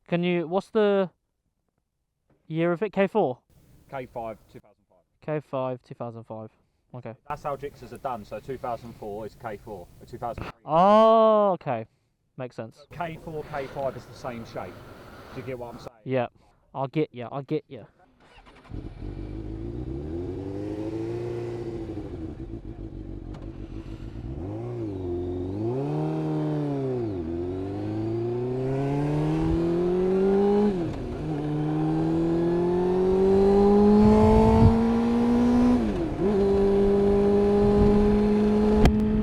Can you, what's the year of it? K4? K5 2005. K5 2005. Okay. That's how Gsxrs are done. So 2004 is K4. 2003. Oh, okay. Makes sense. K4, K5 is the same shape. Do you get what I'm saying? Yeah. I'll get you. I'll get you.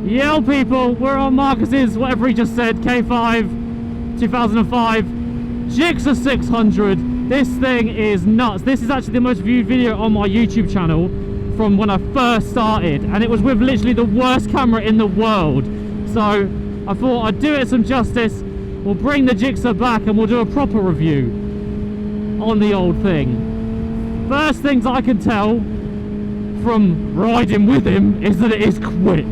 Yo people, we're on Marcus's, whatever he just said, K5 2005 Gsxr 600. This thing is nuts. This is actually the most viewed video on my YouTube channel from when I first started, and it was with literally the worst camera in the world. So I thought I'd do it some justice. We'll bring the Gsxr back and we'll do a proper review on the old thing. First things I can tell from riding with him is that it is quick.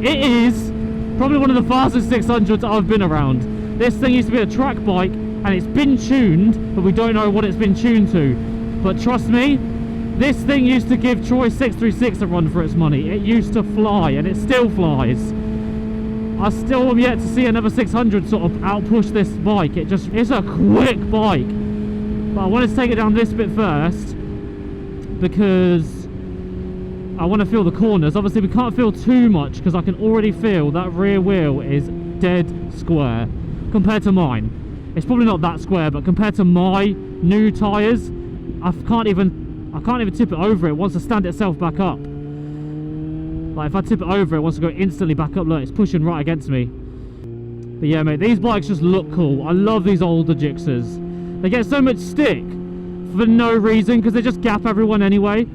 It is probably one of the fastest 600s I've been around. This thing used to be a track bike and it's been tuned, but we don't know what it's been tuned to. But trust me, this thing used to give Troy 636 a run for its money. It used to fly, and it still flies. I still am yet to see another 600 sort of outpush this bike. It's a quick bike. But I wanted to take it down this bit first because I want to feel the corners. Obviously we can't feel too much because I can already feel that rear wheel is dead square compared to mine. It's probably not that square, but compared to my new tyres, I can't even tip it over. It wants to stand itself back up. Like if I tip it over, it wants to go instantly back up. Look, it's pushing right against me. But yeah, mate, these bikes just look cool. I love these older Gsxrs. They get so much stick for no reason because they just gap everyone anyway.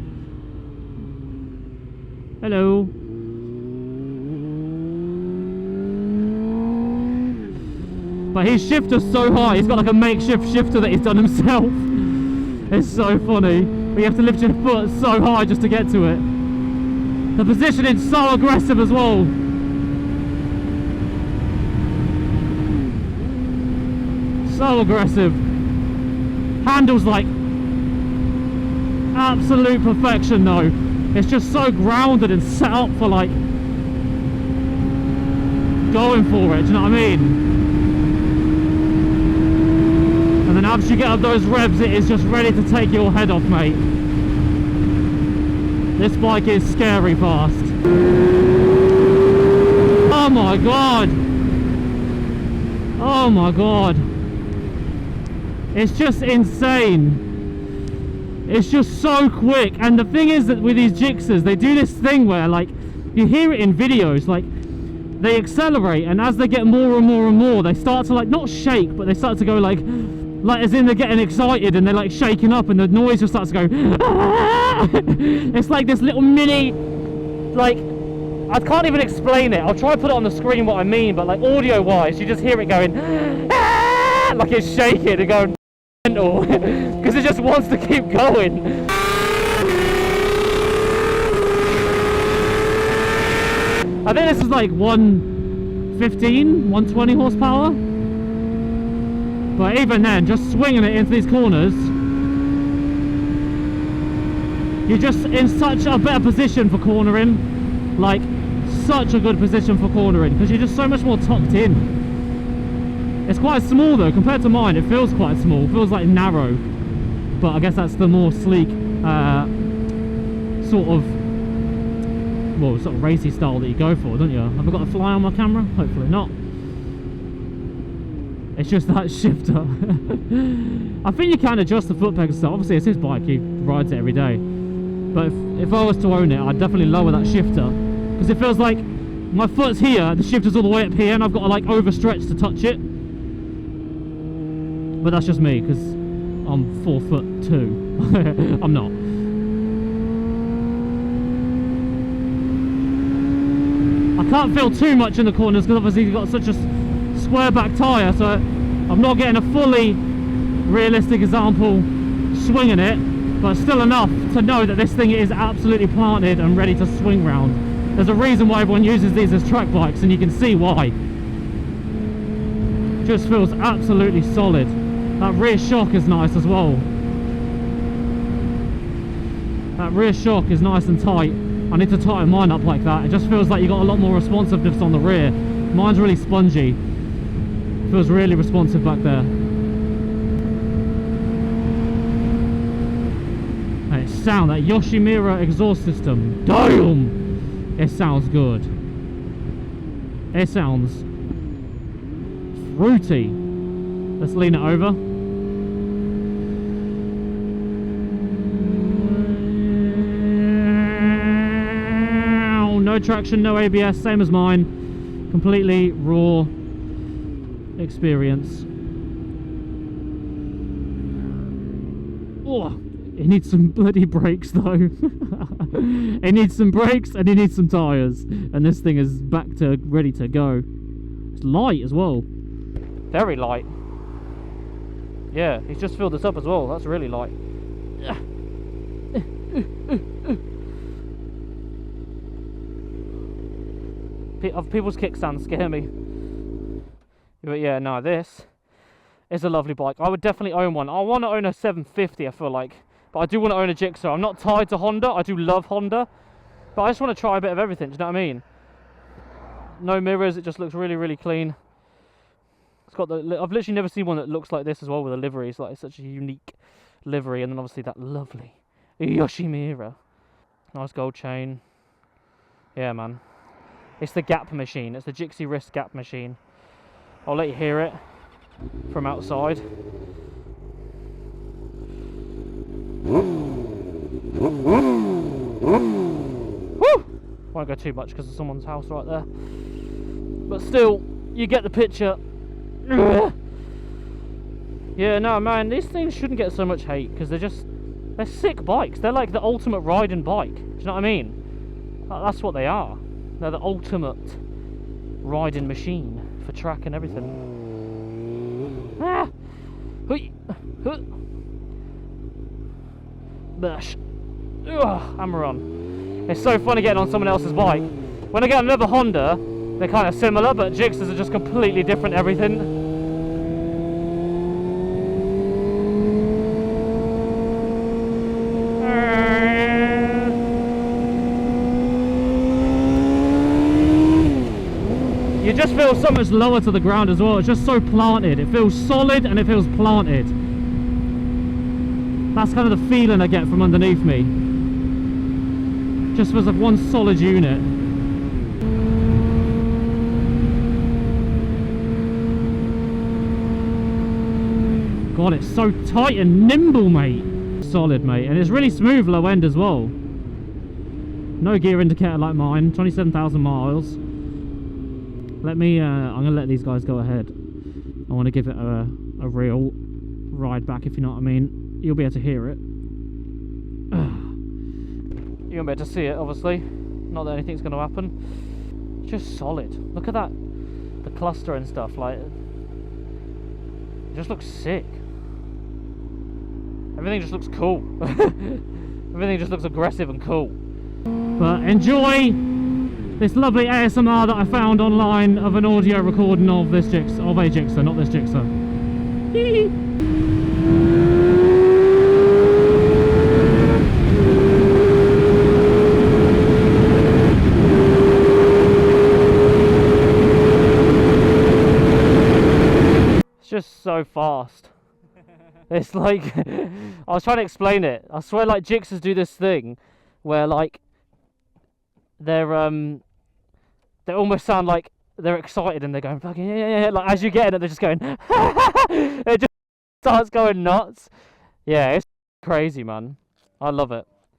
Hello. But his shifter's so high, he's got like a makeshift shifter that he's done himself. It's so funny. But you have to lift your foot so high just to get to it. The positioning's so aggressive as well. So aggressive. Handles like absolute perfection though. It's just so grounded and set up for like going for it, do you know what I mean? And then after you get up those revs, it is just ready to take your head off, mate. This bike is scary fast. Oh my god. Oh my god. It's just insane. It's just so quick. And the thing is that with these Gsxrs, they do this thing where like you hear it in videos, like they accelerate, and as they get more and more and more, they start to like not shake, but they start to go like as in they're getting excited and they're like shaking up, and the noise just starts to go it's like this little mini, like I can't even explain it. I'll try to put it on the screen what I mean, but like audio wise you just hear it going like it's shaking and going because it just wants to keep going. I think this is like 115, 120 horsepower. But even then, just swinging it into these corners, you're just in such a better position for cornering. Like, such a good position for cornering, because you're just so much more tucked in. It's quite small though, compared to mine, it feels quite small, it feels like narrow. But I guess that's the more sleek, sort of racy style that you go for, don't you? Have I got a fly on my camera? Hopefully not. It's just that shifter. I think you can adjust the foot peg and stuff. Obviously it's his bike, he rides it every day. But if I was to own it, I'd definitely lower that shifter. Because it feels like my foot's here, the shifter's all the way up here, and I've got to like overstretch to touch it. But that's just me, because I'm 4'2". I'm not. I can't feel too much in the corners because obviously you've got such a square back tyre, so I'm not getting a fully realistic example swinging it, but still enough to know that this thing is absolutely planted and ready to swing round. There's a reason why everyone uses these as track bikes, and you can see why. Just feels absolutely solid. That rear shock is nice as well. That rear shock is nice and tight. I need to tighten mine up like that. It just feels like you got a lot more responsiveness on the rear. Mine's really spongy. It feels really responsive back there. And it sounds, that Yoshimura exhaust system. Damn! It sounds good. It sounds fruity. Let's lean it over. No traction, no ABS, same as mine. Completely raw experience. Oh, it needs some bloody brakes though. It needs some brakes and it needs some tyres. And this thing is back to ready to go. It's light as well. Very light. Yeah, he's just filled this up as well. That's really light. People's kickstands scare me. But yeah, no, this is a lovely bike. I would definitely own one. I want to own a 750, I feel like. But I do want to own a Gsxr. I'm not tied to Honda. I do love Honda. But I just want to try a bit of everything. Do you know what I mean? No mirrors. It just looks really, really clean. It's got the... I've literally never seen one that looks like this as well with a livery. It's like such a unique livery. And then obviously that lovely Yoshimura. Nice gold chain. Yeah, man. It's the gap machine. It's the Gsxr wrist gap machine. I'll let you hear it from outside. Woo! Won't go too much because there's someone's house right there. But still, you get the picture. Yeah, no, man, these things shouldn't get so much hate because they're sick bikes. They're like the ultimate riding bike. Do you know what I mean? That's what they are. They're the ultimate riding machine for track and everything. Ah! Bush. Hammer on. It's so funny getting on someone else's bike. When I get another Honda, they're kind of similar, but Gsxrs are just completely different everything. You just feel so much lower to the ground as well. It's just so planted. It feels solid and it feels planted. That's kind of the feeling I get from underneath me. Just feels like one solid unit. God, it's so tight and nimble, mate. Solid, mate. And it's really smooth low end as well. No gear indicator like mine. 27,000 miles. Let me, I'm going to let these guys go ahead. I want to give it a real ride back, if you know what I mean. You'll be able to hear it. You won't be able to see it, obviously. Not that anything's going to happen. It's just solid. Look at that. The cluster and stuff, like... It just looks sick. Everything just looks cool. Everything just looks aggressive and cool. But enjoy this lovely ASMR that I found online of an audio recording of this Gsxr, of a Gsxr, not this Gsxr. It's just so fast. It's like, I was trying to explain it. I swear, like, Gsxrs do this thing where, like, they almost sound like they're excited and they're going fucking yeah. Like as you get in it, they're just going. It just starts going nuts. Yeah, it's crazy, man. I love it.